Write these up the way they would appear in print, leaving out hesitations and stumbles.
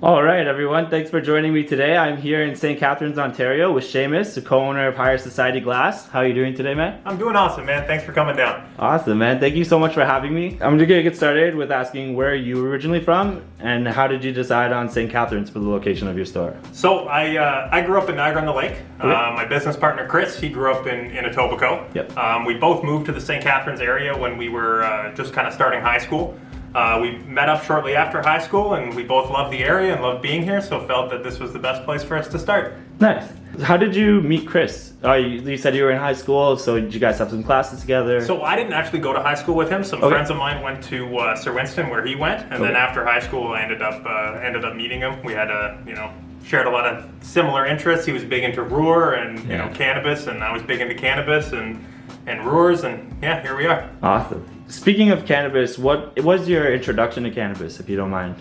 All right, everyone. Thanks for joining me today. I'm here in St. Catharines, Ontario with Seamus, the co-owner of Higher Society Glass. How are you doing today, man? I'm doing awesome, man. Thanks for coming down. Awesome, man. Thank you so much for having me. I'm just going to get started with asking where you were originally from and how did you decide on St. Catharines for the location of your store? So I grew up in Niagara-on-the-Lake. My business partner, Chris, he grew up in Etobicoke. Yep. We both moved to the St. Catharines area when we were just kind of starting high school. We met up shortly after high school and we both loved the area and loved being here, so felt that this was the best place for us to start. Nice. How did you meet Chris? You said you were in high school, so did you guys have some classes together? So I didn't actually go to high school with him. Some friends of mine went to Sir Winston where he went, and then after high school I ended up meeting him. We had shared a lot of similar interests. He was big into Roer and cannabis, and I was big into cannabis and Roers, and yeah, here we are. Awesome. Speaking of cannabis, what was your introduction to cannabis, if you don't mind?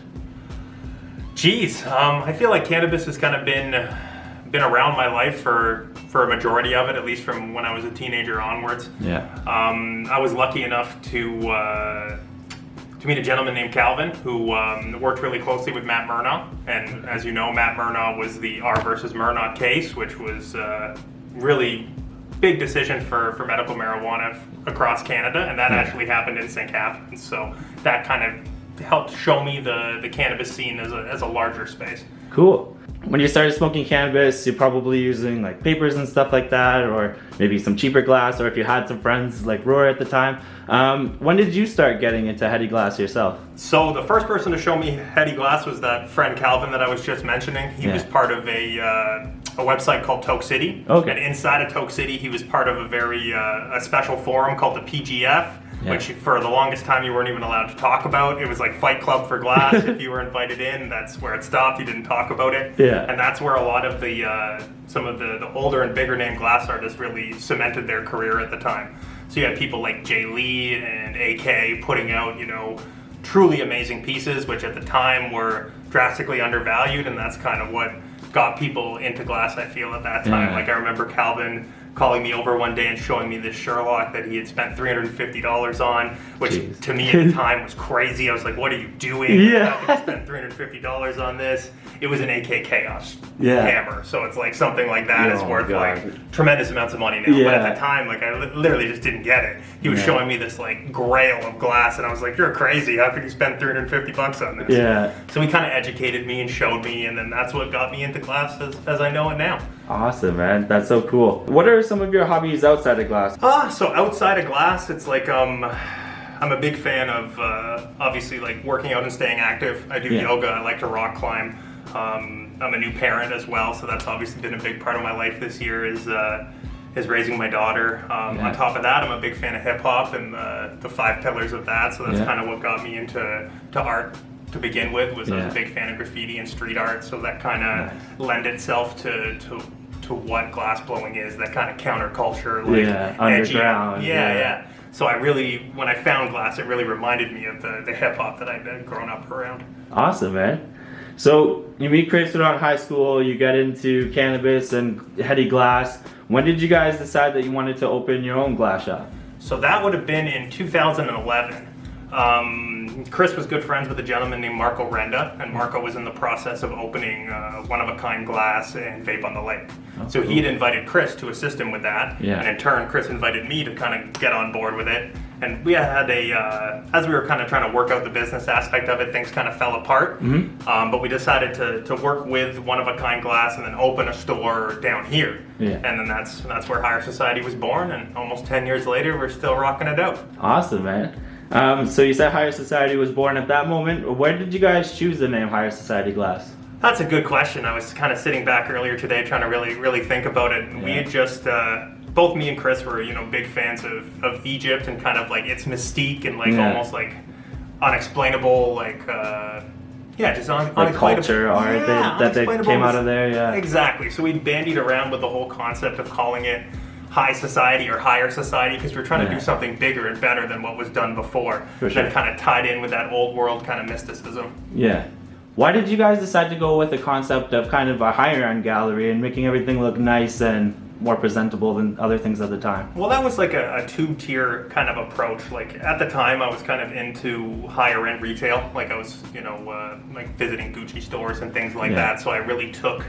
Geez, I feel like cannabis has kind of been around my life for a majority of it, at least from when I was a teenager onwards. Yeah. I was lucky enough to meet a gentleman named Calvin who worked really closely with Matt Murnaugh, and as you know, Matt Murnaugh was the R versus Murnaugh case, which was really big decision for medical marijuana across Canada, and that actually happened in St. Catharines. So that kind of helped show me the cannabis scene as a larger space. Cool. When you started smoking cannabis, you're probably using like papers and stuff like that, or maybe some cheaper glass, or if you had some friends like Roer at the time. When did you start getting into heady glass yourself? So the first person to show me heady glass was that friend Calvin that I was just mentioning. He was part of a website called Toke City. Okay. And inside of Toke City, he was part of a special forum called the PGF. Which for the longest time you weren't even allowed to talk about. It was like Fight Club for glass. If you were invited in, that's where it stopped. You didn't talk about it. Yeah. And that's where a lot of some of the older and bigger name glass artists really cemented their career at the time. So you had people like Jay Lee and AK putting out, truly amazing pieces, which at the time were drastically undervalued, and that's kind of what got people into glass, I feel, at that time. Like I remember Calvin calling me over one day and showing me this Sherlock that he had spent $350 on, which to me at the time was crazy. I was like, what are you doing? How can you spend $350 on this? It was an AK Chaos hammer, so it's like something like that is worth like tremendous amounts of money now. But at the time, like I literally just didn't get it. He was showing me this like grail of glass, and I was like, you're crazy. How could you spend $350 on this? Yeah. So he kind of educated me and showed me, and then that's what got me into glass as I know it now. Awesome, man. That's so cool. What are some of your hobbies outside of glass? So outside of glass, it's like I'm a big fan of obviously like working out and staying active. I do yoga. I like to rock climb. I'm a new parent as well, so that's obviously been a big part of my life this year is raising my daughter. On top of that, I'm a big fan of hip hop and the 5 pillars of that. So that's kind of what got me into art to begin with. I was a big fan of graffiti and street art, so that kind of lend itself to what glass blowing is, that kind of counterculture, like underground. Yeah. So when I found glass, it really reminded me of the hip hop that I'd grown up around. Awesome, man. So you meet Chris throughout high school, you get into cannabis and heady glass. When did you guys decide that you wanted to open your own glass shop? So that would have been in 2011. Chris was good friends with a gentleman named Marco Renda, and Marco was in the process of opening one-of-a-kind glass and vape on the lake. So he had invited Chris to assist him with that, and in turn Chris invited me to kind of get on board with it. And we had as we were kind of trying to work out the business aspect of it, things kind of fell apart. But we decided to work with one-of-a-kind glass and then open a store down here. And then that's where Higher Society was born, and almost 10 years later we're still rocking it out. Awesome, man. So you said Higher Society was born at that moment. Where did you guys choose the name Higher Society Glass? That's a good question. I was kind of sitting back earlier today trying to really think about it. We had just, both me and Chris were, big fans of Egypt and kind of like its mystique and like almost like unexplainable, like, just like culture art that they came out of there, Exactly. So we bandied around with the whole concept of calling it High Society or Higher Society because we're trying to do something bigger and better than what was done before. That kind of tied in with that old world kind of mysticism. Yeah. Why did you guys decide to go with the concept of kind of a higher end gallery and making everything look nice and more presentable than other things at the time? Well, that was like a two-tier kind of approach. Like at the time, I was kind of into higher-end retail. Like I was, like visiting Gucci stores and things like that. So I really took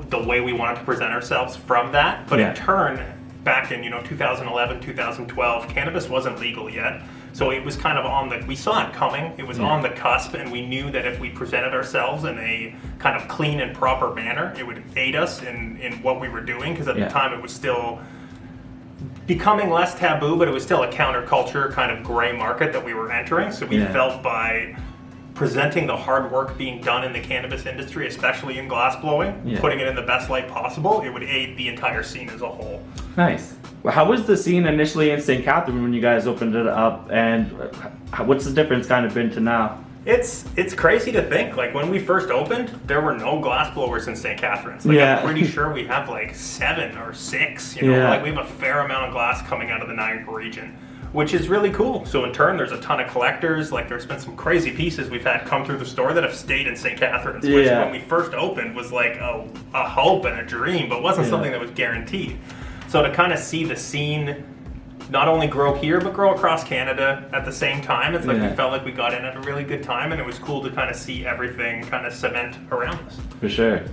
the way we wanted to present ourselves from that. But in turn, back in 2011, 2012, cannabis wasn't legal yet. So it was kind of we saw it coming. It was on the cusp, and we knew that if we presented ourselves in a kind of clean and proper manner, it would aid us in what we were doing, because at the time it was still becoming less taboo, but it was still a counterculture kind of gray market that we were entering. So we felt by presenting the hard work being done in the cannabis industry, especially in glass blowing, putting it in the best light possible, it would aid the entire scene as a whole. Nice. Well, how was the scene initially in St. Catherine when you guys opened it up, and what's the difference kind of been to now? It's crazy to think, like when we first opened, there were no glass blowers in St. Catharines. Like I'm pretty sure we have like 7 or 6, like we have a fair amount of glass coming out of the Niagara region, which is really cool. So in turn, there's a ton of collectors. Like there's been some crazy pieces we've had come through the store that have stayed in St. Catharines, which when we first opened was like a hope and a dream, but wasn't something that was guaranteed. So to kind of see the scene not only grow here, but grow across Canada at the same time, it's like we felt like we got in at a really good time, and it was cool to kind of see everything kind of cement around us. For sure.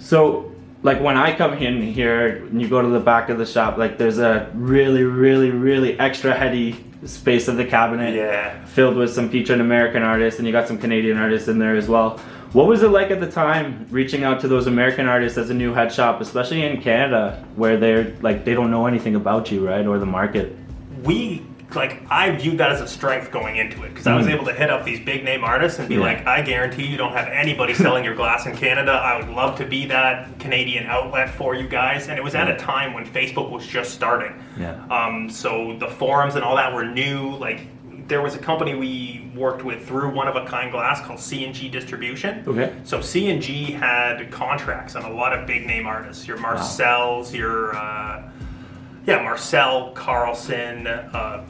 So, like when I come in here and you go to the back of the shop, like there's a really, really, really extra heady space of the cabinet filled with some featured American artists, and you got some Canadian artists in there as well. What was it like at the time reaching out to those American artists as a new head shop, especially in Canada, where they don't know anything about you, right, or the market? I viewed that as a strength going into it, because I was able to hit up these big name artists and be like, I guarantee you don't have anybody selling your glass in Canada. I would love to be that Canadian outlet for you guys. And it was at a time when Facebook was just starting. So the forums and all that were new. Like there was a company we worked with through One of a Kind Glass called C&G Distribution. So C&G had contracts on a lot of big name artists. Your Marcel's, your Marcel, Carlson,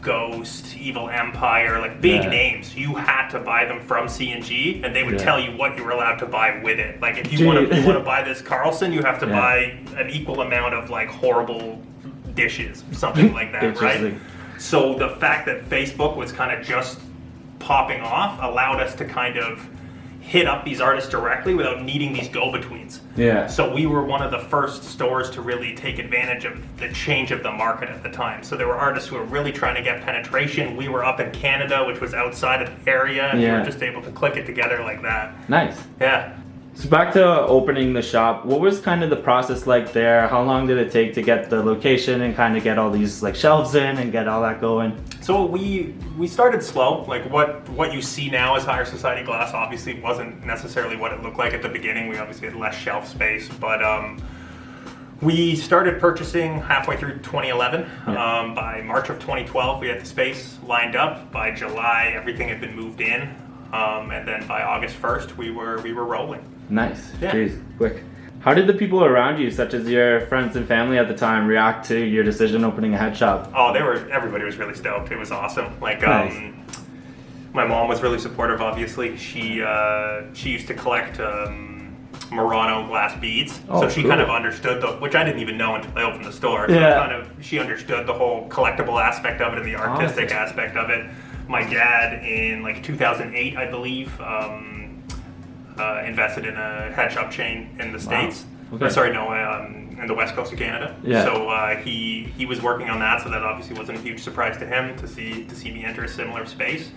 Ghost, Evil Empire, like big names. You had to buy them from C&G, and they would tell you what you were allowed to buy with it. Like if you want to buy this Carlson, you have to buy an equal amount of like horrible dishes, something like that, right? So the fact that Facebook was kind of just popping off allowed us to kind of hit up these artists directly without needing these go-betweens. So we were one of the first stores to really take advantage of the change of the market at the time. So there were artists who were really trying to get penetration. We were up in Canada, which was outside of the area, and we were just able to click it together like that. Nice. Yeah. So back to opening the shop, what was kind of the process like there? How long did it take to get the location and kind of get all these like shelves in and get all that going? So we started slow. Like what you see now as higher society glass obviously wasn't necessarily what it looked like at the beginning. We obviously had less shelf space, but we started purchasing halfway through 2011. By March of 2012, we had the space lined up. By July, everything had been moved in, and then by August 1st, we were rolling. Nice. Jeez, quick. How did the people around you, such as your friends and family at the time, react to your decision opening a head shop? Oh, everybody was really stoked. It was awesome. Like, my mom was really supportive, obviously. She used to collect Murano glass beads. So she kind of understood which I didn't even know until I opened the store. So she understood the whole collectible aspect of it and the artistic aspect of it. My dad, in like 2008, I believe, invested in a head shop chain in the States. In the west coast of Canada. So he was working on that, so that obviously wasn't a huge surprise to him to see me enter a similar space.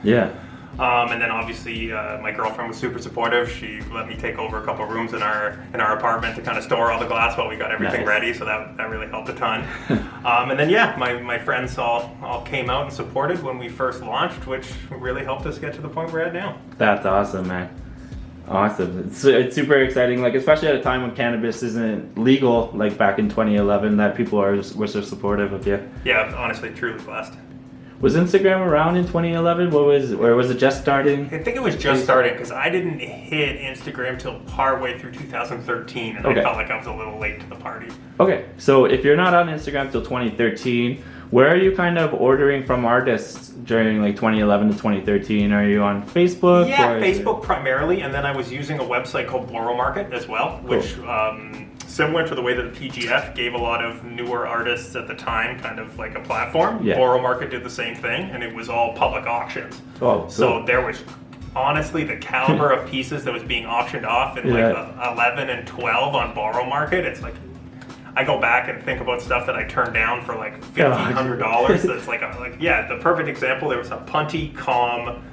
And then obviously my girlfriend was super supportive. She let me take over a couple of rooms in our apartment to kind of store all the glass while we got everything ready, so that really helped a ton. And then my friends all came out and supported when we first launched, which really helped us get to the point we're at now. That's awesome, man. Awesome. It's super exciting, like especially at a time when cannabis isn't legal, like back in 2011, that people were so supportive of you. Yeah, honestly, truly blessed. Was Instagram around in 2011? Or was it just starting? I think it was just starting, because I didn't hit Instagram till partway through 2013, and I felt like I was a little late to the party. Okay, so if you're not on Instagram till 2013, where are you kind of ordering from artists during like 2011 to 2013? Are you on Facebook? Yeah, Facebook primarily, and then I was using a website called Bloro Market as well, which similar to the way that the PGF gave a lot of newer artists at the time kind of like a platform. Yeah. Borrow Market did the same thing, and it was all public auctions. Oh, cool. So there was honestly the caliber of pieces that was being auctioned off in like 11 and 12 on Borrow Market. It's like I go back and think about stuff that I turned down for like $1,500. That's like the perfect example. There was a punty com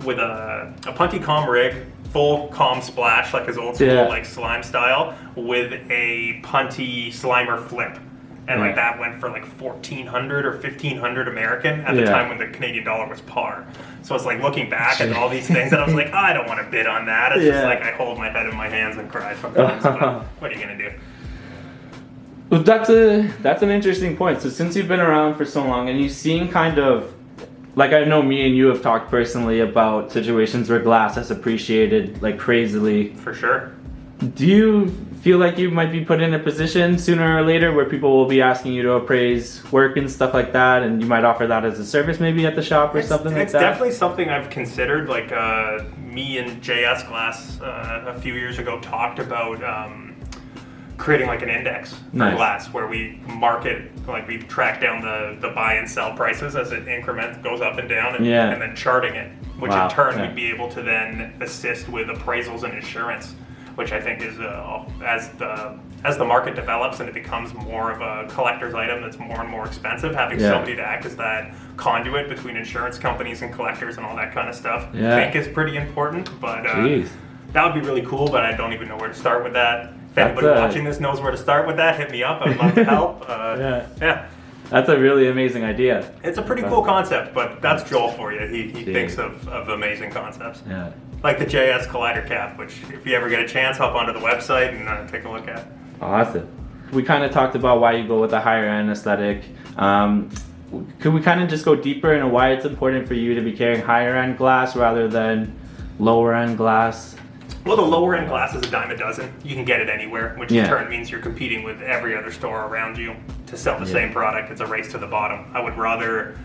with a punty com rig, full com splash, like his old school like slime style, with a punty slimer flip. And like that went for like 1,400 or 1,500 American at the time when the Canadian dollar was par. So it's like looking back at all these things, and I was like, I don't want to bid on that. It's just like I hold my head in my hands and cry sometimes. But what are you gonna do? Well, that's an interesting point. So since you've been around for so long, and you've seen kind of, like I know me and you have talked personally about situations where glass has appreciated like crazily. For sure. Do you feel like you might be put in a position sooner or later where people will be asking you to appraise work and stuff like that, and you might offer that as a service maybe at the shop or something like that? It's definitely something I've considered. Like me and JS Glass a few years ago talked about creating like an index for glass where we market, like we track down the buy and sell prices as it increment goes up and down, and then charting it, which in turn we'd be able to then assist with appraisals and insurance, which I think is as the market develops and it becomes more of a collector's item that's more and more expensive, having somebody to act as that conduit between insurance companies and collectors and all that kind of stuff, I think is pretty important. But that would be really cool, but I don't even know where to start with that. If anybody watching this knows where to start with that, hit me up. I'd love to help. That's a really amazing idea. It's a pretty cool concept, but that's Joel for you. He thinks of amazing concepts. Yeah. Like the JS Collider cap, which if you ever get a chance, hop onto the website and take a look at. Awesome. We kind of talked about why you go with a higher end aesthetic. Could we kind of just go deeper into why it's important for you to be carrying higher end glass rather than lower end glass? Well, the lower end glass is a dime a dozen. You can get it anywhere, which in turn means you're competing with every other store around you to sell the same product. It's a race to the bottom. I would rather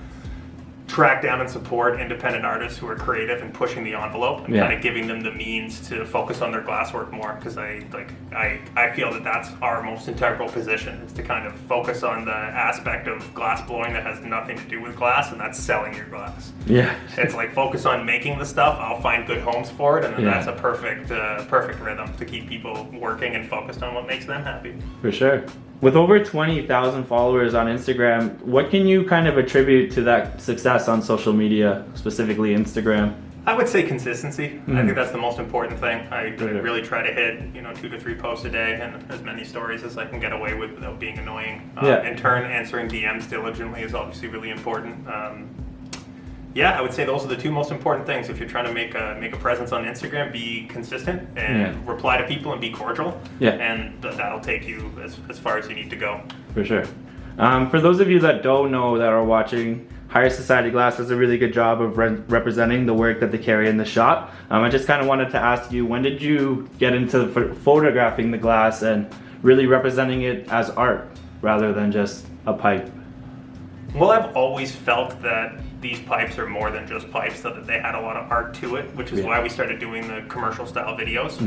track down and support independent artists who are creative and pushing the envelope and kind of giving them the means to focus on their glasswork more, because I feel that that's our most integral position, is to kind of focus on the aspect of glass blowing that has nothing to do with glass, and that's selling your glass. It's like focus on making the stuff. I'll find good homes for it, and then that's a perfect rhythm to keep people working and focused on what makes them happy. For sure. With over 20,000 followers on Instagram, what can you kind of attribute to that success on social media, specifically Instagram? I would say consistency. I think that's the most important thing. I really try to hit 2 to 3 posts a day and as many stories as I can get away with without being annoying. In turn, answering DMs diligently is obviously really important. I would say those are the two most important things. If you're trying to make a presence on Instagram, be consistent and reply to people and be cordial. And that'll take you as far as you need to go. For sure. For those of you that don't know, that are watching, Higher Society Glass does a really good job of representing the work that they carry in the shop. I just kind of wanted to ask you, when did you get into photographing the glass and really representing it as art rather than just a pipe? Well, I've always felt that these pipes are more than just pipes, so that they had a lot of art to it, which is why we started doing the commercial style videos.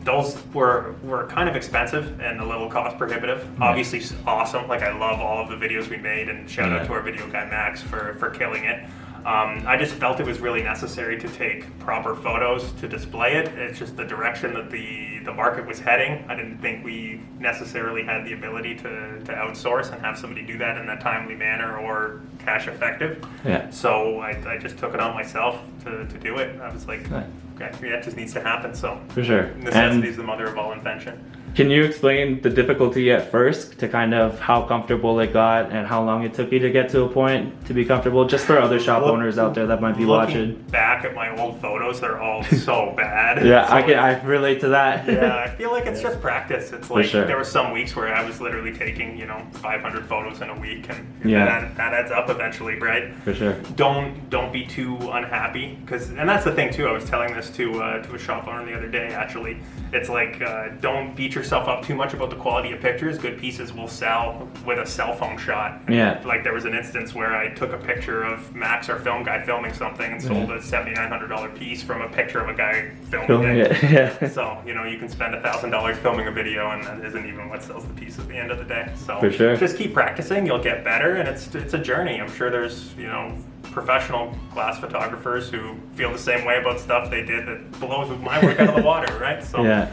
Those were kind of expensive and a little cost prohibitive. Obviously awesome, like I love all of the videos we made, and shout out to our video guy Max for killing it. I just felt it was really necessary to take proper photos to display it. It's just the direction that the market was heading. I didn't think we necessarily had the ability to outsource and have somebody do that in a timely manner or cash effective. So I just took it on myself to do it. I was like, okay, that just needs to happen. So for sure, necessity is the mother of all invention. Can you explain the difficulty at first to kind of how comfortable it got and how long it took you to get to a point to be comfortable, just for other shop owners out there that might be watching? Back at my old photos, they're all so bad. I relate to that. I feel like it's just practice. It's like there were some weeks where I was literally taking 500 photos in a week, and that adds up eventually, right? For sure. Don't be too unhappy, and that's the thing too. I was telling this to a shop owner the other day. Actually, it's like don't beat yourself yourself up too much about the quality of pictures. Good pieces will sell with a cell phone shot. Yeah. Like there was an instance where I took a picture of Max, our film guy, filming something, and sold a $7,900 piece from a picture of a guy filming it. Yeah. So, you know, you can spend $1,000 filming a video, and that isn't even what sells the piece at the end of the day. So For sure. just keep practicing, you'll get better, and it's a journey. I'm sure there's, you know, professional glass photographers who feel the same way about stuff they did that blows my work out of the water, right? So Yeah.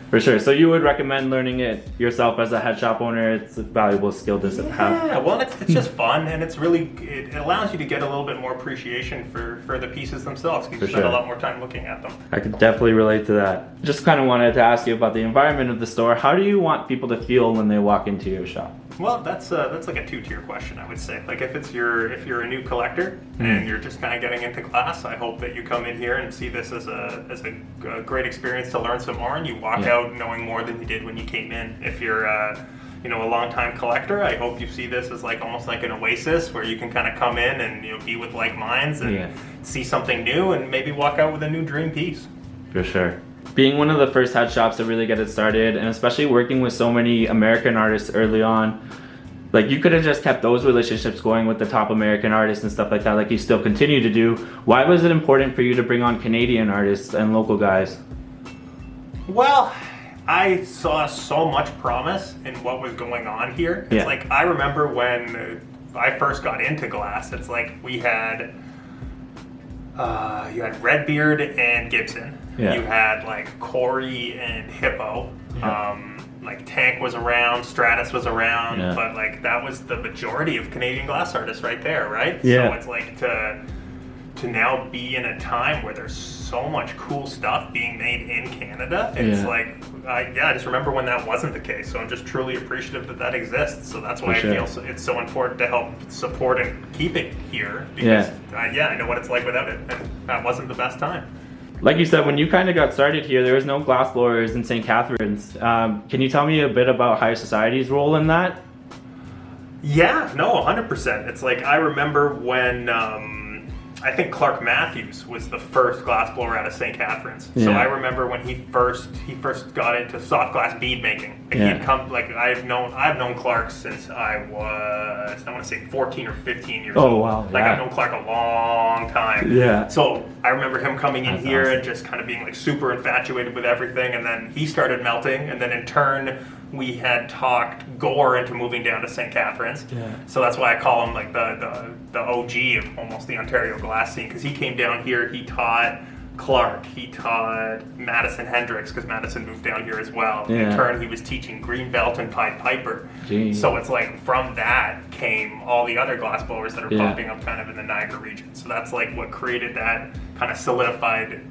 For sure. So you would recommend learning it yourself as a head shop owner? It's a valuable skill to have. Yeah, well, it's just fun, and it's really, it allows you to get a little bit more appreciation for the pieces themselves, because you spend a lot more time looking at them. I could definitely relate to that. Just kind of wanted to ask you about the environment of the store. How do you want people to feel when they walk into your shop? Well, that's like a two-tier question, I would say. Like if you're a new collector and you're just kind of getting into glass, I hope that you come in here and see this as a great experience to learn some more, and you walk out knowing more than you did when you came in. If you're you know, a long-time collector, I hope you see this as like almost like an oasis where you can kind of come in and, you know, be with like minds and see something new and maybe walk out with a new dream piece. For sure. Being one of the first head shops to really get it started, and especially working with so many American artists early on, like you could have just kept those relationships going with the top American artists and stuff like that, like you still continue to do. Why was it important for you to bring on Canadian artists and local guys? Well, I saw so much promise in what was going on here. It's like, I remember when I first got into glass, it's like we had, you had Redbeard and Gibson. You had like Corey and Hippo. Like Tank was around, Stratus was around, but like that was the majority of Canadian glass artists right there, right? So it's like to now be in a time where there's so much cool stuff being made in Canada. It's like, I just remember when that wasn't the case. So I'm just truly appreciative that that exists. So that's why I feel it's so important to help support and keep it here. Because I know what it's like without it, and that wasn't the best time. Like you said, when you kind of got started here, there was no glass blowers in St. Catharines. Can you tell me a bit about High Society's role in that? Yeah, no, 100%. It's like, I remember when, I think Clark Matthews was the first glass blower out of St. Catharines. So I remember when he first got into soft glass bead making. Like he'd come, like I've known Clark since I was, I want to say 14 or 15 years old. Wow. Like I've known Clark a long time. So I remember him coming in here and just kind of being like super infatuated with everything, and then he started melting, and then in turn we had talked Gore into moving down to St. Catharines. So that's why I call him like the OG of almost the Ontario glass scene, because he came down here, he taught Clark, he taught Madison Hendricks, because Madison moved down here as well. In turn, he was teaching Greenbelt and Pied Piper. So it's like from that came all the other glass blowers that are popping up kind of in the Niagara region. So that's like what created that kind of solidified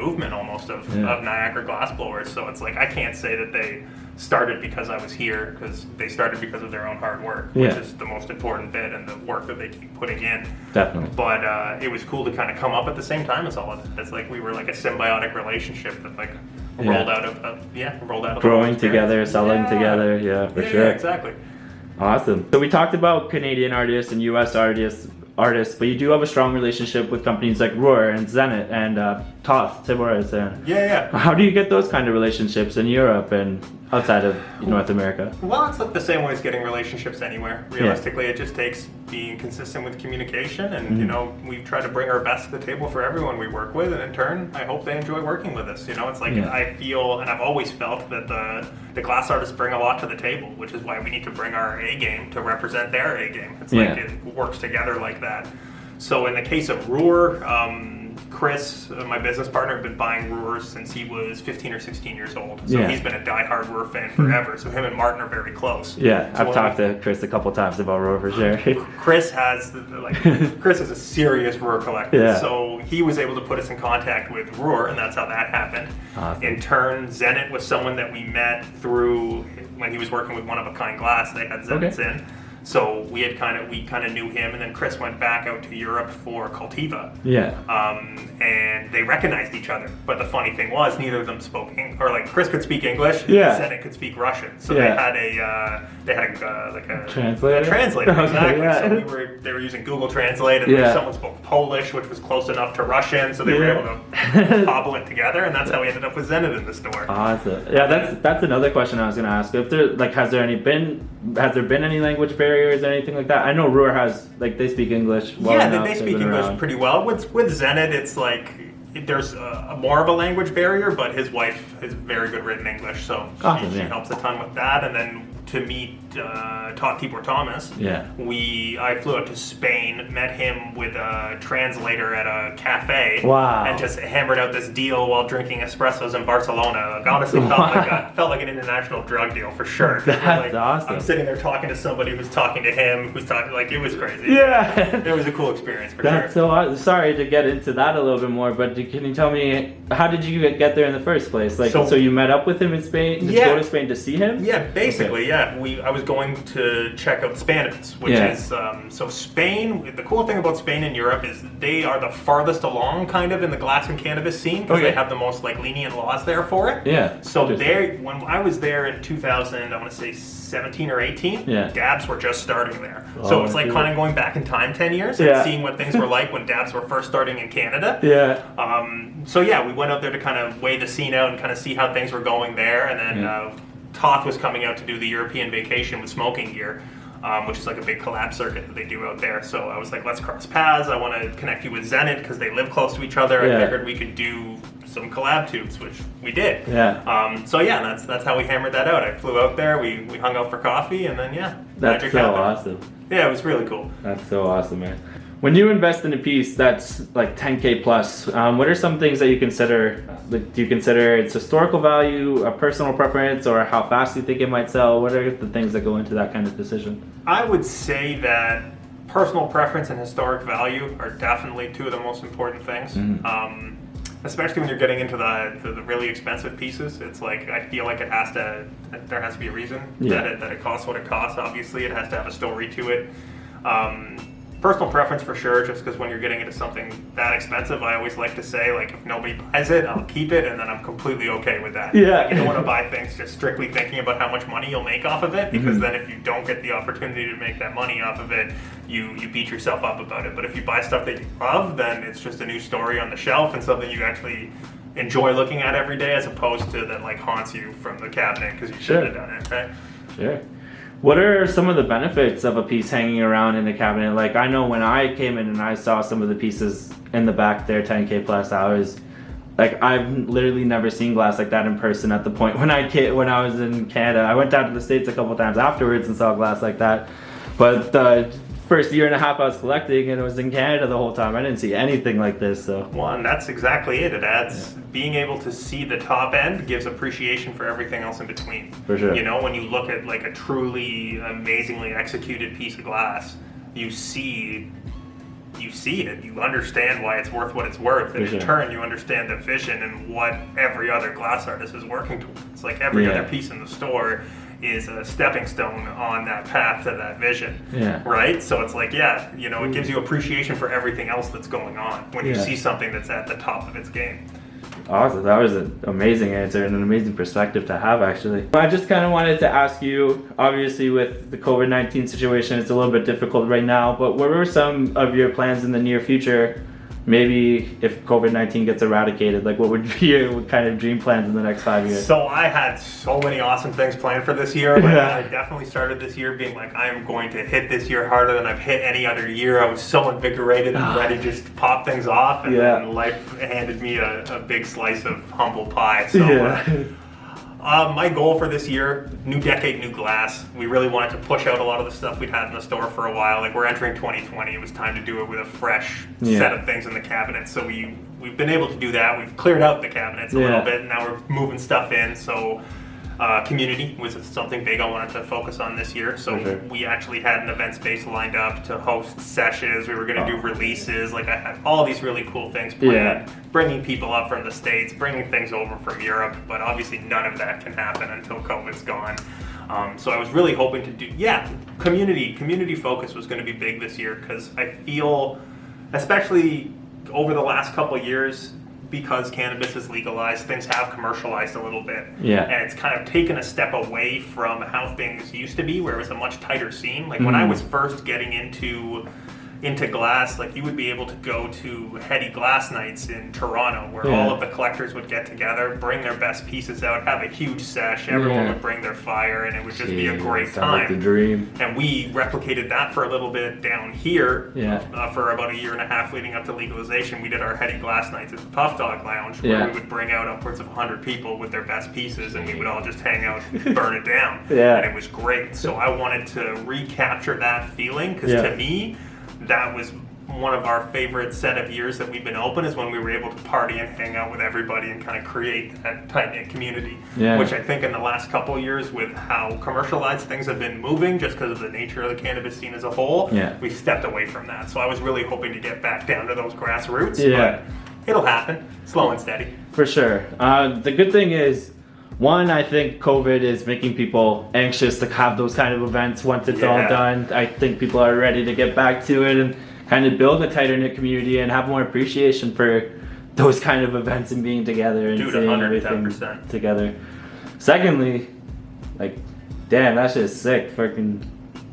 movement almost of Niagara glass blowers. So it's like, I can't say that they started because I was here, because they started because of their own hard work, which is the most important bit, and the work that they keep putting in. Definitely. But it was cool to kind of come up at the same time as all of it. It's like we were like a symbiotic relationship that like rolled out of growing together, selling together, for sure. Yeah, exactly. Awesome. So we talked about Canadian artists and US artists, but you do have a strong relationship with companies like Roar and Zenit and Toth, Tiboris. How do you get those kind of relationships in Europe and outside of North America? Well, it's like the same way as getting relationships anywhere. Realistically, it just takes being consistent with communication, and you know, we try to bring our best to the table for everyone we work with, and in turn, I hope they enjoy working with us. You know, it's like I feel, and I've always felt that the glass artists bring a lot to the table, which is why we need to bring our A game to represent their A game. It's like it works together like that. So in the case of Roar, Chris, my business partner, had been buying Roars since he was 15 or 16 years old. So he's been a diehard Roar fan forever. So him and Martin are very close. So I've talked to Chris a couple times about Roar for sure. Chris is a serious Roar collector. So he was able to put us in contact with Roar, and that's how that happened. Awesome. In turn, Zenit was someone that we met through when he was working with One of a Kind Glass. They had Zenits in. So we kind of knew him, and then Chris went back out to Europe for Cultiva. Yeah. And they recognized each other. But the funny thing was, neither of them spoke Chris could speak English, Yeah. Zenit could speak Russian. So Yeah. they had a translator. A translator, Okay, exactly. yeah. So they were using Google Translate, and Yeah. someone spoke Polish, which was close enough to Russian, so they were able to cobble it together, and that's how we ended up with Zenit in the store. Awesome. Yeah, that's another question I was going to ask. If there has there been any language barriers or anything like that? I know Roar has they speak English well Yeah, enough. they They've speak been English around. pretty well. With Zenit, it's like there's more of a language barrier, but his wife is very good written English, so Awesome, she yeah. helps a ton with that. And then to meet Todd Tibor Thomas, Yeah. I flew out to Spain, met him with a translator at a cafe, Wow. and just hammered out this deal while drinking espressos in Barcelona. Like, honestly, felt like an international drug deal for sure. That's awesome. I'm sitting there talking to somebody who's talking to him, who's talking it was crazy. Yeah. It was a cool experience for That's sure. so awesome. Sorry to get into that a little bit more, but can you tell me how did you get there in the first place? So you met up with him in Spain? Did you go to Spain to see him? Yeah, basically, yeah. I was going to check out Spanish, which is so Spain. The cool thing about Spain and Europe is they are the farthest along, kind of, in the glass and cannabis scene because they have the most lenient laws there for it. Yeah. So when I was there in 2000, I want to say 17 or 18, dabs were just starting there. So it's kind of going back in time 10 years and seeing what things were like when dabs were first starting in Canada. Yeah. So we went out there to kind of weigh the scene out and kind of see how things were going there, and then Toth was coming out to do the European vacation with Smoking Gear, which is a big collab circuit that they do out there. So I was like, let's cross paths. I want to connect you with Zenit because they live close to each other. I figured we could do some collab tubes, which we did. Yeah. That's how we hammered that out. I flew out there, we hung out for coffee, and then That's magic so happened. awesome. Yeah, it was really cool. That's so awesome, man. When you invest in a piece that's 10K plus, what are some things that you consider? Do you consider its historical value, a personal preference, or how fast you think it might sell? What are the things that go into that kind of decision? I would say that personal preference and historic value are definitely two of the most important things. Especially when you're getting into the really expensive pieces. It's I feel like there has to be a reason that it costs what it costs. Obviously, it has to have a story to it. Personal preference for sure, just because when you're getting into something that expensive, I always like to say, if nobody buys it, I'll keep it, and then I'm completely okay with that. Yeah. You don't want to buy things just strictly thinking about how much money you'll make off of it, because then if you don't get the opportunity to make that money off of it, you beat yourself up about it. But if you buy stuff that you love, then it's just a new story on the shelf and something you actually enjoy looking at every day, as opposed to that haunts you from the cabinet because you shouldn't have done it, right? Sure. What are some of the benefits of a piece hanging around in the cabinet? I know when I came in and I saw some of the pieces in the back there, 10K plus, I was I've literally never seen glass like that in person at the point when I was in Canada. I went down to the States a couple times afterwards and saw glass like that. But the first year and a half I was collecting, and it was in Canada the whole time. I didn't see anything like this. So well, and that's exactly it. It adds being able to see the top end gives appreciation for everything else in between. For sure. When you look at a truly amazingly executed piece of glass, you see it. You understand why it's worth what it's worth, and in turn, you understand the vision and what every other glass artist is working towards. Every other piece in the store is a stepping stone on that path to that vision. Yeah. Right? So it's it gives you appreciation for everything else that's going on when you see something that's at the top of its game. Awesome. That was an amazing answer and an amazing perspective to have, actually. I just kind of wanted to ask you, obviously with the COVID-19 situation, it's a little bit difficult right now, but what were some of your plans in the near future? Maybe if COVID-19 gets eradicated, what would be your kind of dream plans in the next 5 years? So I had so many awesome things planned for this year. I definitely started this year being I am going to hit this year harder than I've hit any other year. I was so invigorated and ready to just pop things off, and then life handed me a big slice of humble pie. So my goal for this year, new decade, new glass. We really wanted to push out a lot of the stuff we'd had in the store for a while. We're entering 2020. It was time to do it with a fresh set of things in the cabinet. So we've been able to do that. We've cleared out the cabinets a little bit, and now we're moving stuff in. So community was something big I wanted to focus on this year. So we actually had an event space lined up to host sessions. We were going to do releases. I had all these really cool things planned, bringing people up from the States, bringing things over from Europe. But obviously none of that can happen until COVID's gone. So I was really hoping to do, community focus was going to be big this year, because I feel, especially over the last couple of years, because cannabis is legalized, things have commercialized a little bit. Yeah. And it's kind of taken a step away from how things used to be, where it was a much tighter scene. Like when I was first getting into glass, like you would be able to go to heady glass nights in Toronto, where all of the collectors would get together, bring their best pieces out, have a huge sesh, everyone would bring their fire, and it would just be a great time. Like the dream. And we replicated that for a little bit down here. Yeah. For about a year and a half leading up to legalization. We did our heady glass nights at the Puff Dog Lounge, where we would bring out upwards of 100 people with their best pieces, and we would all just hang out and burn it down. And it was great. So I wanted to recapture that feeling, because to me, that was one of our favorite set of years that we've been open, is when we were able to party and hang out with everybody and kind of create that tight-knit community, which I think in the last couple of years, with how commercialized things have been moving just because of the nature of the cannabis scene as a whole, we've stepped away from that. So I was really hoping to get back down to those grassroots, but it'll happen, slow and steady. For sure. The good thing is, one, I think COVID is making people anxious to have those kind of events once it's all done. I think people are ready to get back to it and kind of build a tighter knit community and have more appreciation for those kind of events and being together and seeing everything together. Secondly, like, damn, that shit is sick. Freaking,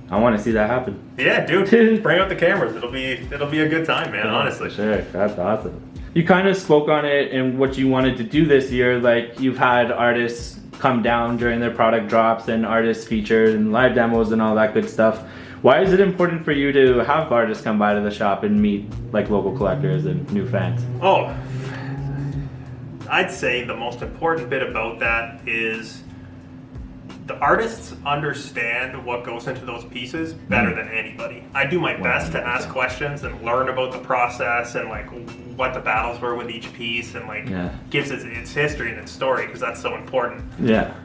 I want to see that happen. Yeah, dude, bring out the cameras. It'll be a good time, man. Honestly, for sure. That's awesome. You kind of spoke on it and what you wanted to do this year. Like, you've had artists come down during their product drops and artists featured and live demos and all that good stuff. Why is it important for you to have artists come by to the shop and meet like local collectors and new fans? Oh, I'd say the most important bit about that is the artists understand what goes into those pieces better than anybody. I do my best to ask questions and learn about the process and like what the battles were with each piece, and like gives its history and its story, because that's so important.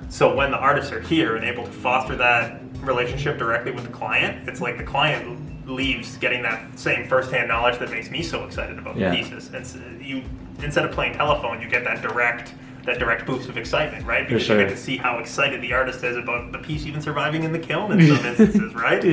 So when the artists are here and able to foster that relationship directly with the client, it's like the client leaves getting that same firsthand knowledge that makes me so excited about the pieces. And you, instead of playing telephone, you get that direct boost of excitement, right? Because you get to see how excited the artist is about the piece even surviving in the kiln in some instances, right?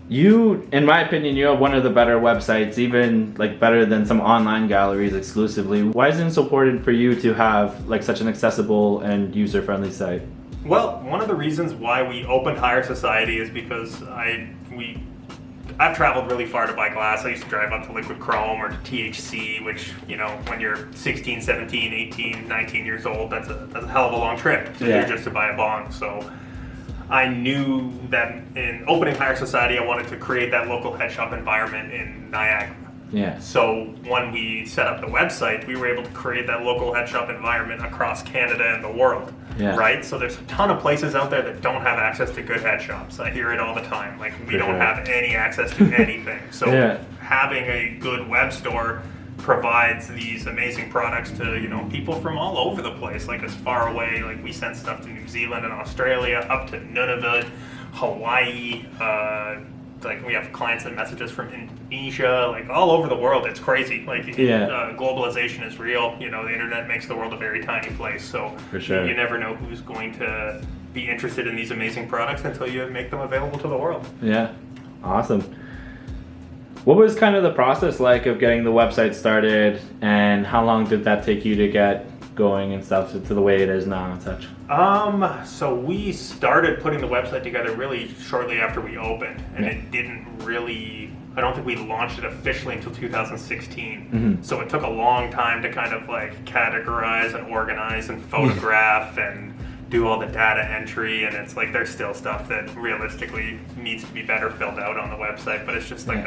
You, in my opinion, you have one of the better websites, even like better than some online galleries exclusively. Why is it so important for you to have like such an accessible and user-friendly site? Well, one of the reasons why we opened Higher Society is because I've traveled really far to buy glass. I used to drive up to Liquid Chrome or to THC, which, you know, when you're 16, 17, 18, 19 years old, that's a hell of a long trip to do just to buy a bong. So I knew that in opening Higher Society, I wanted to create that local head shop environment in Niagara. So when we set up the website, we were able to create that local head shop environment across Canada and the world, right? So there's a ton of places out there that don't have access to good head shops. I hear it all the time. Like, we don't have any access to anything. So having a good web store provides these amazing products to, you know, people from all over the place, like as far away, like we sent stuff to New Zealand and Australia, up to Nunavut, Hawaii, like we have clients and messages from Indonesia, like all over the world. It's crazy. Like globalization is real. You know, the internet makes the world a very tiny place. So you never know who's going to be interested in these amazing products until you make them available to the world. Awesome. What was kind of the process like of getting the website started, and how long did that take you to get going and stuff to the way it is now and such? So we started putting the website together really shortly after we opened, and it didn't really, I don't think we launched it officially until 2016. So it took a long time to kind of like categorize and organize and photograph and do all the data entry, and it's like there's still stuff that realistically needs to be better filled out on the website, but it's just like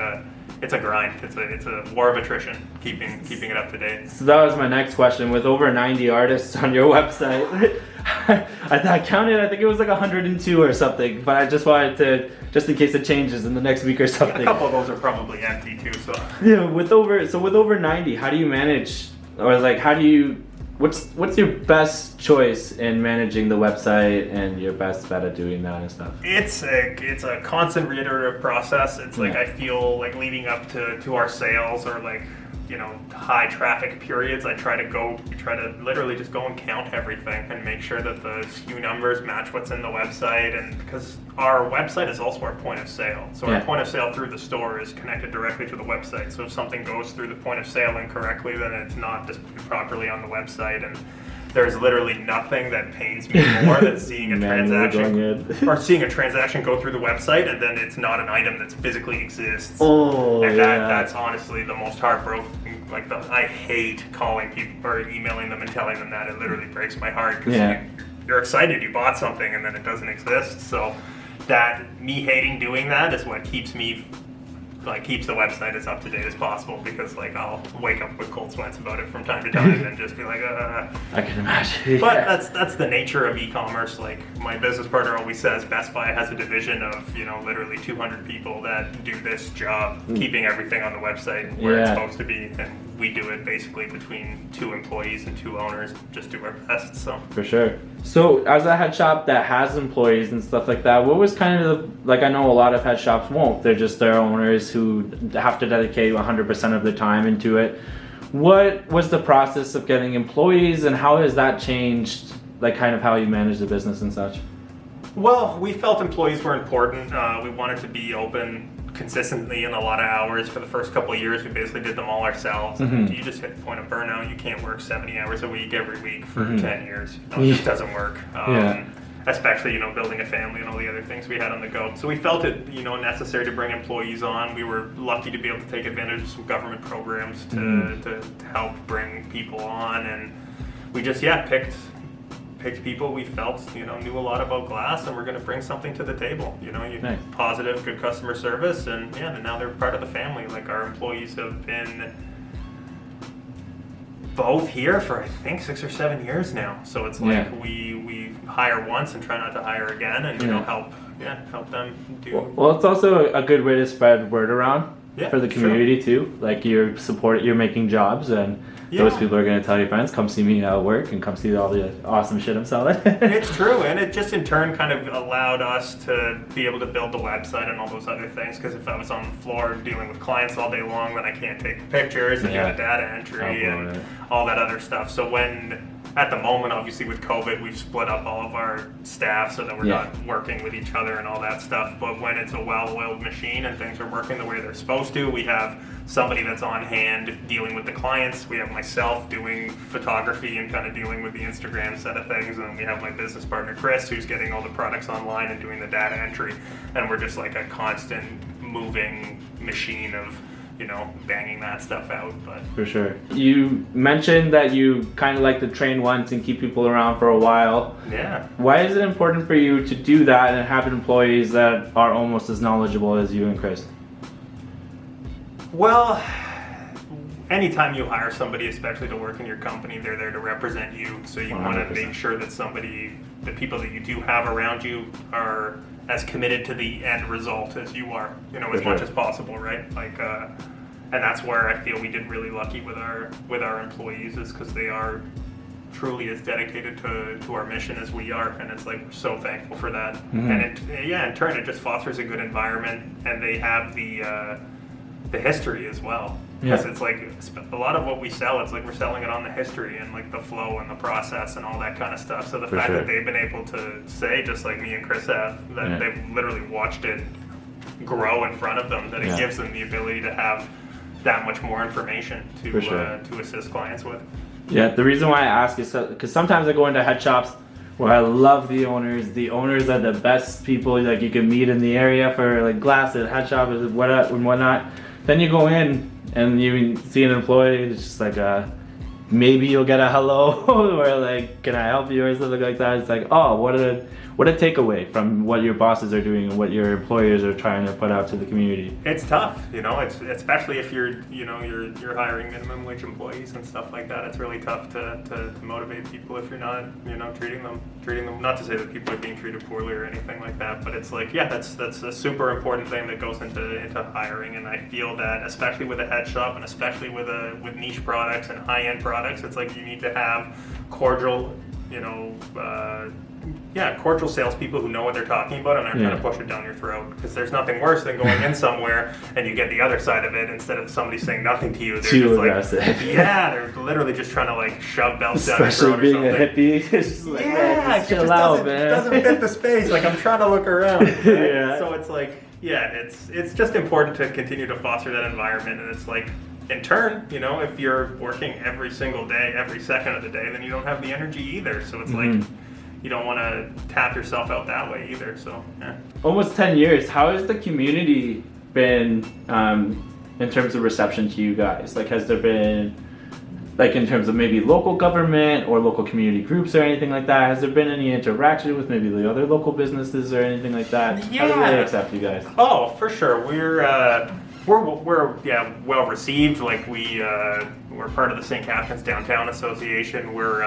it's a grind. It's a war of attrition, keeping it up to date. So that was my next question. With over 90 artists on your website, I counted, I think it was like 102 or something, but I just wanted to, just in case it changes in the next week or something. A couple of those are probably empty too, so. With over 90, how do you manage, or like how do you, what's your best choice in managing the website and your best bet at doing that and stuff? It's a constant reiterative process. It's like I feel like leading up to our sales, or like high traffic periods, I try to literally just go and count everything and make sure that the SKU numbers match what's in the website. And because our website is also our point of sale, so our point of sale through the store is connected directly to the website. So if something goes through the point of sale incorrectly, then it's not displayed properly on the website. And there's literally nothing that pains me more than seeing a transaction go through the website and then it's not an item that physically exists. That's honestly the most heartbroken. I hate calling people or emailing them and telling them that. It literally breaks my heart because you're excited you bought something and then it doesn't exist. So me hating doing that is what keeps the website as up to date as possible, because I'll wake up with cold sweats about it from time to time and just be like, I can imagine. But that's the nature of e-commerce. My business partner always says Best Buy has a division of literally 200 people that do this job, keeping everything on the website where it's supposed to be, and we do it basically between 2 employees and 2 owners, just do our best. So for sure. So as a head shop that has employees and stuff like that, what was kind of I know a lot of head shops won't, they're just their owners who have to dedicate 100% of their time into it. What was the process of getting employees, and how has that changed kind of how you manage the business and such? Well, we felt employees were important. We wanted to be open consistently in a lot of hours. For the first couple of years, we basically did them all ourselves. And you just hit the point of burnout. You can't work 70 hours a week every week for 10 years. It just doesn't work. Especially, building a family and all the other things we had on the go. So we felt it, necessary to bring employees on. We were lucky to be able to take advantage of some government programs to help bring people on. And we just, picked people we felt, knew a lot about glass and we're going to bring something to the table. Nice. Positive, good customer service, and now they're part of the family. Our employees have been both here for I think 6 or 7 years now. So it's we hire once and try not to hire again, and help them do. Well, it's also a good way to spread word around for the community too. You're making jobs, and those people are going to tell your friends, come see me at work and come see all the awesome shit I'm selling. It's true, and it just in turn kind of allowed us to be able to build the website and all those other things, because if I was on the floor dealing with clients all day long, then I can't take the pictures and do the data entry and all that other stuff. So at the moment, obviously with COVID, we've split up all of our staff so that we're not working with each other and all that stuff. But when it's a well-oiled machine and things are working the way they're supposed to, we have somebody that's on hand dealing with the clients. We have myself doing photography and kind of dealing with the Instagram set of things. And we have my business partner, Chris, who's getting all the products online and doing the data entry. And we're just like a constant moving machine of banging that stuff out. But for sure. You mentioned that you kind of like to train once and keep people around for a while. Yeah. Why is it important for you to do that and have employees that are almost as knowledgeable as you and Chris? Well, anytime you hire somebody, especially to work in your company, they're there to represent you. So you 100%. Want to make sure that the people that you do have around you are as committed to the end result as you are, as much as possible, right? And that's where I feel we did really lucky with our employees, is because they are truly as dedicated to our mission as we are, and it's we're so thankful for that. And in turn, it just fosters a good environment, and they have the history as well. Because it's a lot of what we sell, it's we're selling it on the history and the flow and the process and all that kind of stuff. So the fact that they've been able to say, just like me and Chris have, that they've literally watched it grow in front of them, that it gives them the ability to have that much more information to assist clients with. Yeah, the reason why I ask is because sometimes I go into head shops where I love the owners. The owners are the best people you can meet in the area for glass at head shop and whatnot. Then you go in and you see an employee, it's just maybe you'll get a hello or can I help you or something like that. It's oh, what a takeaway from what your bosses are doing and what your employers are trying to put out to the community. It's tough, it's especially if you're hiring minimum wage employees and stuff like that. It's really tough to motivate people if you're not treating them. Not to say that people are being treated poorly or anything like that, but it's that's a super important thing that goes into hiring. And I feel that especially with a head shop and especially with niche products and high end products, it's you need to have cordial, cordial salespeople who know what they're talking about and aren't trying to push it down your throat. Because there's nothing worse than going in somewhere and you get the other side of it instead of somebody saying nothing to you. They're Too just aggressive. like, they're literally just trying to like shove belts down your Especially throat or being something. a hippie. It's just like, man, just chill out, man. It doesn't fit the space. Like, I'm trying to look around. Right? Yeah. So it's like, it's just important to continue to foster that environment. And it's like, in turn, if you're working every single day, every second of the day, then you don't have the energy either. So it's like, you don't want to tap yourself out that way either. So, yeah. Almost 10 years. How has the community been in terms of reception to you guys? Like, has there been, like, in terms of maybe local government or local community groups or anything like that, has there been any interaction with maybe the other local businesses or anything like that? Yeah. How do they accept you guys? Oh, for sure. We're well received. Like we're part of the St. Catharines Downtown Association. We're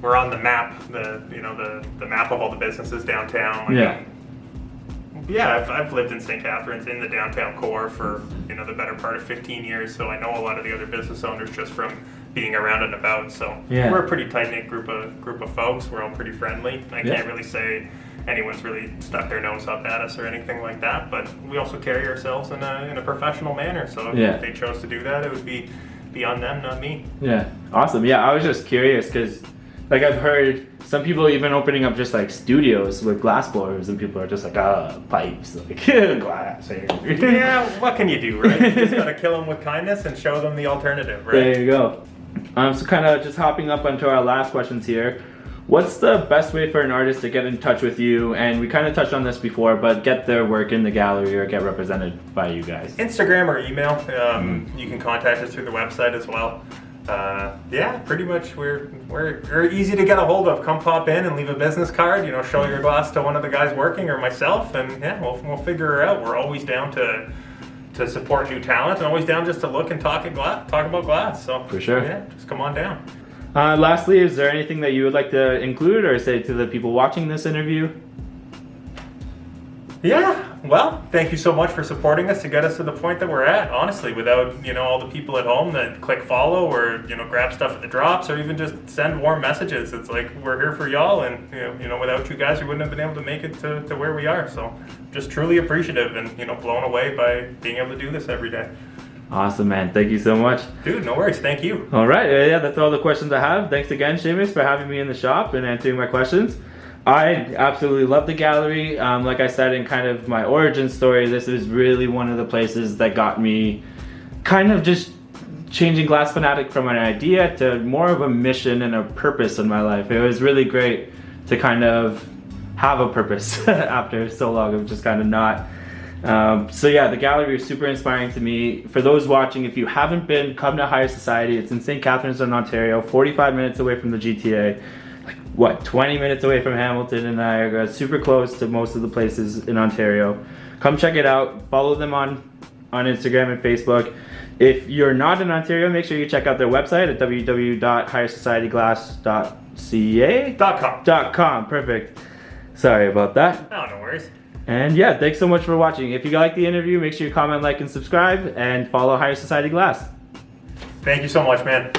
we're on the map. The map of all the businesses downtown. I've lived in St. Catharines in the downtown core for the better part of 15 years. So I know a lot of the other business owners just from being around and about. So we're a pretty tight knit group of folks. We're all pretty friendly. I can't really say anyone's really stuck their nose up at us or anything like that, but we also carry ourselves in a professional manner. So if they chose to do that, it would be on them, not me. Yeah, awesome. Yeah, I was just curious because, like, I've heard some people even opening up just like studios with glass blowers, and people are just like, pipes, like glass. Yeah, what can you do, right? You just gotta kill them with kindness and show them the alternative, right? There you go. So kind of just hopping up onto our last questions here. What's the best way for an artist to get in touch with you? And we kind of touched on this before, but get their work in the gallery or get represented by you guys. Instagram or email. You can contact us through the website as well. Pretty much we're easy to get a hold of. Come pop in and leave a business card. Show your glass to one of the guys working or myself, and we'll figure it out. We're always down to support new talent, and always down just to look and talk about glass. So for sure, just come on down. Lastly, is there anything that you would like to include or say to the people watching this interview? Yeah, well, thank you so much for supporting us to get us to the point that we're at. Honestly, without all the people at home that click follow or grab stuff at the drops or even just send warm messages, it's like we're here for y'all, and without you guys, we wouldn't have been able to make it to where we are. So, just truly appreciative and blown away by being able to do this every day. Awesome, man. Thank you so much. Dude, no worries. Thank you. All right. Yeah, that's all the questions I have. Thanks again, Seamus, for having me in the shop and answering my questions. I absolutely love the gallery. Like I said in kind of my origin story, this is really one of the places that got me kind of just changing Glass Fanatic from an idea to more of a mission and a purpose in my life. It was really great to kind of have a purpose after so long of just kind of not. The gallery is super inspiring to me. For those watching, if you haven't been, come to Higher Society. It's in St. Catharines in Ontario, 45 minutes away from the GTA. 20 minutes away from Hamilton and Niagara, super close to most of the places in Ontario. Come check it out. Follow them on Instagram and Facebook. If you're not in Ontario, make sure you check out their website at www.higherSocietyGlass.ca.com. Perfect. Sorry about that. Oh, no worries. And thanks so much for watching. If you like the interview, make sure you comment, like, and subscribe, and follow Higher Society Glass. Thank you so much, man.